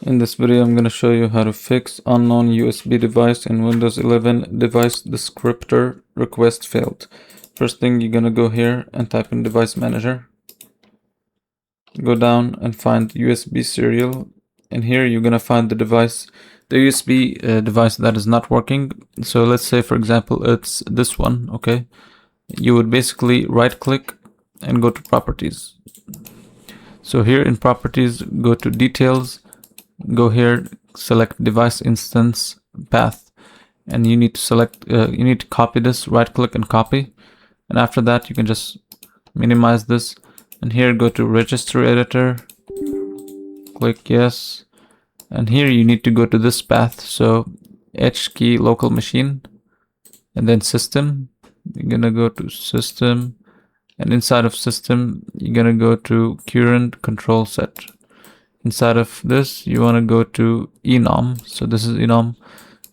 In this video, I'm going to show you how to fix unknown USB device in Windows 11 device descriptor request failed. First thing, you're going to go here and type in device manager. Go down and find USB serial. And here you're going to find the device, the USB device that is not working. So let's say, for example, it's this one, okay? You would basically right click and go to properties. So here in properties, go to details. Go here, select device instance path, and you need to select you need to copy this, right click and copy, and after that you can just minimize this, and here go to register editor, click yes, and here you need to go to this path, so H key local machine and then system. You're gonna go to system, and inside of system you're gonna go to current control set. Inside of this, you want to go to enum. So this is enum.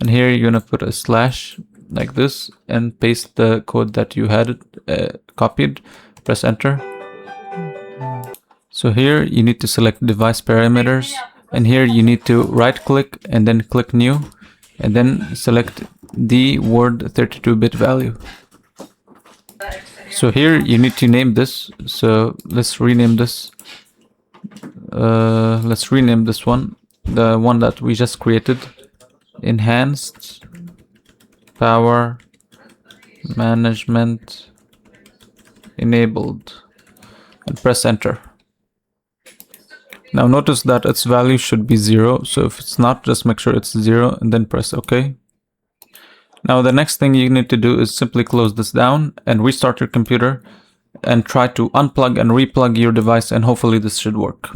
And here you're going to put a slash like this and paste the code that you had copied. Press enter. So here you need to select device parameters. And here you need to right click and then click new. And then select the word 32-bit value. So here you need to name this. So let's rename this. Let's rename this one, the one that we just created, enhanced power management enabled, and press enter. Now notice that its value should be 0, so if it's not, just make sure it's 0 and then press OK. Now the next thing you need to do is simply close this down and restart your computer and try to unplug and replug your device, and hopefully this should work.